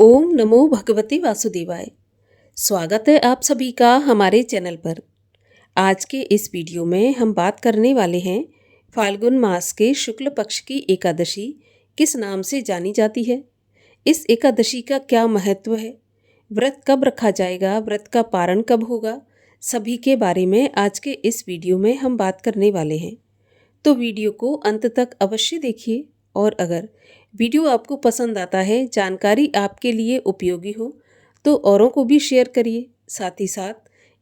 ओम नमो भगवते वासुदेवाय। स्वागत है आप सभी का हमारे चैनल पर। आज के इस वीडियो में हम बात करने वाले हैं फाल्गुन मास के शुक्ल पक्ष की एकादशी किस नाम से जानी जाती है, इस एकादशी का क्या महत्व है, व्रत कब रखा जाएगा, व्रत का पारण कब होगा, सभी के बारे में आज के इस वीडियो में हम बात करने वाले हैं। तो वीडियो को अंत तक अवश्य देखिए और अगर वीडियो आपको पसंद आता है, जानकारी आपके लिए उपयोगी हो तो औरों को भी शेयर करिए। साथ ही साथ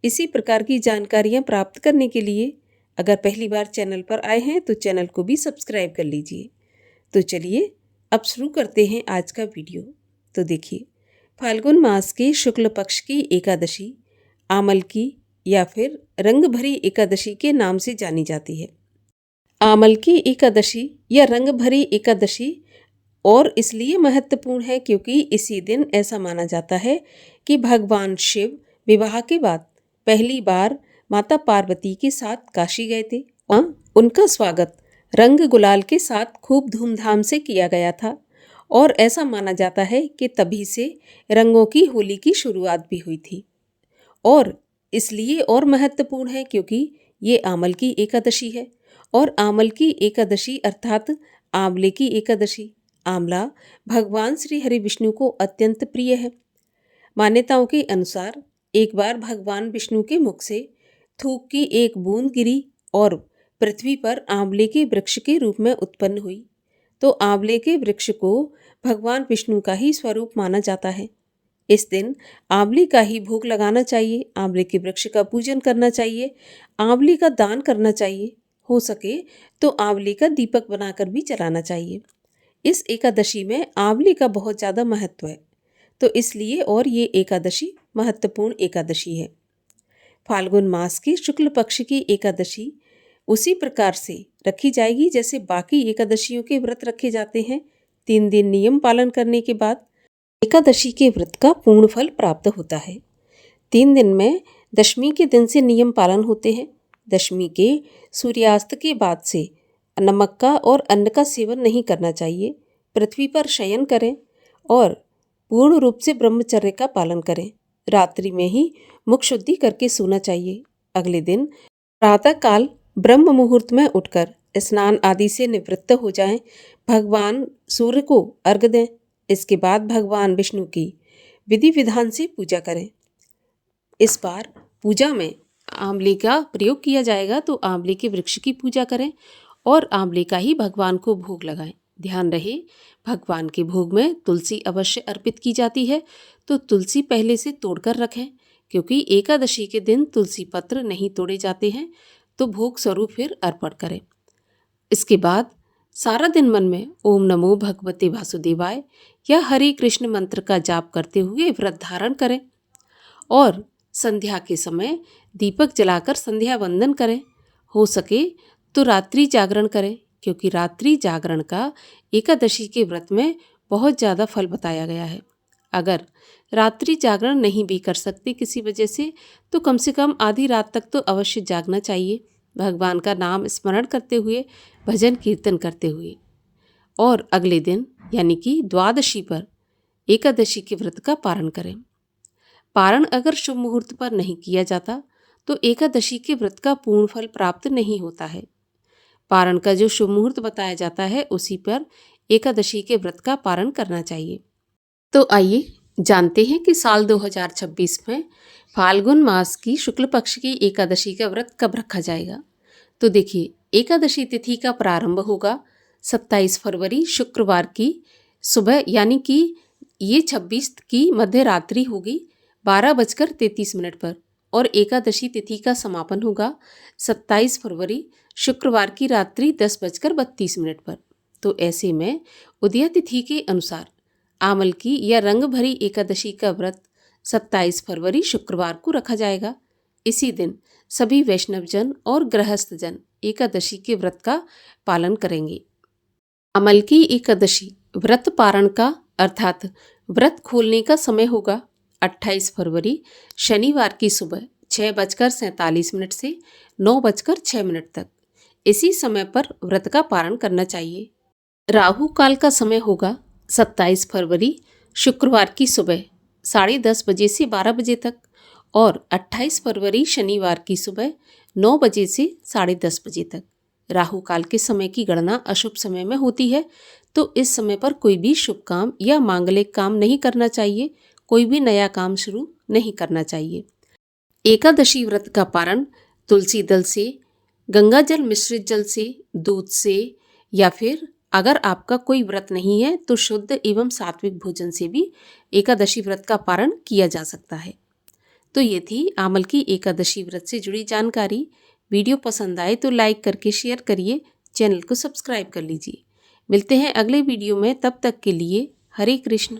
इसी प्रकार की जानकारियाँ प्राप्त करने के लिए अगर पहली बार चैनल पर आए हैं तो चैनल को भी सब्सक्राइब कर लीजिए। तो चलिए अब शुरू करते हैं आज का वीडियो। तो देखिए, फाल्गुन मास के शुक्ल पक्ष की एकादशी आमल की या फिर रंग भरी एकादशी के नाम से जानी जाती है। आमल की एकादशी या रंग भरी एकादशी और इसलिए महत्वपूर्ण है क्योंकि इसी दिन ऐसा माना जाता है कि भगवान शिव विवाह के बाद पहली बार माता पार्वती के साथ काशी गए थे और उनका स्वागत रंग गुलाल के साथ खूब धूमधाम से किया गया था और ऐसा माना जाता है कि तभी से रंगों की होली की शुरुआत भी हुई थी। और इसलिए और महत्वपूर्ण है क्योंकि ये आमल की एकादशी है और आमल की एकादशी अर्थात आंवले की एकादशी। आंवला भगवान श्री हरि विष्णु को अत्यंत प्रिय है। मान्यताओं के अनुसार एक बार भगवान विष्णु के मुख से थूक की एक बूंद गिरी और पृथ्वी पर आंवले के वृक्ष के रूप में उत्पन्न हुई। तो आंवले के वृक्ष को भगवान विष्णु का ही स्वरूप माना जाता है। इस दिन आंवले का ही भोग लगाना चाहिए, आंवले के वृक्ष का पूजन करना चाहिए, आंवले का दान करना चाहिए, हो सके तो आंवले का दीपक बनाकर भी जलाना चाहिए। इस एकादशी में आंवले का बहुत ज़्यादा महत्व है, तो इसलिए और ये एकादशी महत्वपूर्ण एकादशी है। फाल्गुन मास की शुक्ल पक्ष की एकादशी उसी प्रकार से रखी जाएगी जैसे बाकी एकादशियों के व्रत रखे जाते हैं। 3 दिन नियम पालन करने के बाद एकादशी के व्रत का पूर्ण फल प्राप्त होता है। 3 दिन में दशमी के दिन से नियम पालन होते हैं। दशमी के सूर्यास्त के बाद से नमक का और अन्न का सेवन नहीं करना चाहिए। पृथ्वी पर शयन करें और पूर्ण रूप से ब्रह्मचर्य का पालन करें। रात्रि में ही मुख शुद्धि करके सोना चाहिए। अगले दिन प्रातःकाल ब्रह्म मुहूर्त में उठकर स्नान आदि से निवृत्त हो जाएं। भगवान सूर्य को अर्घ्य दें। इसके बाद भगवान विष्णु की विधि विधान से पूजा करें। इस बार पूजा में आंवले का प्रयोग किया जाएगा, तो आंवले के वृक्ष की पूजा करें और आंवले का ही भगवान को भोग लगाएं। ध्यान रहे, भगवान के भोग में तुलसी अवश्य अर्पित की जाती है, तो तुलसी पहले से तोड़कर रखें क्योंकि एकादशी के दिन तुलसी पत्र नहीं तोड़े जाते हैं, तो भोग स्वरूप फिर अर्पण करें। इसके बाद सारा दिन मन में ओम नमो भगवते वासुदेवाय या हरे कृष्ण मंत्र का जाप करते हुए व्रत धारण करें और संध्या के समय दीपक जलाकर संध्या वंदन करें। हो सके तो रात्रि जागरण करें क्योंकि रात्रि जागरण का एकादशी के व्रत में बहुत ज़्यादा फल बताया गया है। अगर रात्रि जागरण नहीं भी कर सकते किसी वजह से, तो कम से कम आधी रात तक तो अवश्य जागना चाहिए, भगवान का नाम स्मरण करते हुए, भजन कीर्तन करते हुए। और अगले दिन यानी कि द्वादशी पर एकादशी के व्रत का पारण करें। पारण अगर शुभ मुहूर्त पर नहीं किया जाता तो एकादशी के व्रत का पूर्ण फल प्राप्त नहीं होता है। पारण का जो शुभ मुहूर्त बताया जाता है उसी पर एकादशी के व्रत का पारण करना चाहिए। तो आइए जानते हैं कि साल 2026 में फाल्गुन मास की शुक्ल पक्ष की एकादशी का व्रत कब रखा जाएगा। तो देखिए, एकादशी तिथि का प्रारंभ होगा 27 फरवरी शुक्रवार की सुबह, यानी कि ये 26 की मध्य रात्रि होगी 12:33 पर, और एकादशी तिथि का समापन होगा 27 फरवरी शुक्रवार की रात्रि 10:32 पर। तो ऐसे में उदया तिथि के अनुसार आमल की या रंग भरी एकादशी का व्रत 27 फरवरी शुक्रवार को रखा जाएगा। इसी दिन सभी वैष्णवजन और गृहस्थजन एकादशी के व्रत का पालन करेंगे। आमल की एकादशी व्रत पारण का अर्थात व्रत खोलने का समय होगा 28 फरवरी शनिवार की सुबह 6:47 से 9:06 तक। इसी समय पर व्रत का पारण करना चाहिए। राहु काल का समय होगा 27 फरवरी शुक्रवार की सुबह 10:30 बजे से 12 बजे तक और 28 फरवरी शनिवार की सुबह 9 बजे से 10:30 बजे तक। राहु काल के समय की गणना अशुभ समय में होती है, तो इस समय पर कोई भी शुभ काम या मांगलिक काम नहीं करना चाहिए, कोई भी नया काम शुरू नहीं करना चाहिए। एकादशी व्रत का पारण तुलसी दल से, गंगा जल मिश्रित जल से, दूध से या फिर अगर आपका कोई व्रत नहीं है तो शुद्ध एवं सात्विक भोजन से भी एकादशी व्रत का पारण किया जा सकता है। तो ये थी आमल की एकादशी व्रत से जुड़ी जानकारी। वीडियो पसंद आए तो लाइक करके शेयर करिए, चैनल को सब्सक्राइब कर लीजिए। मिलते हैं अगले वीडियो में, तब तक के लिए हरे कृष्ण।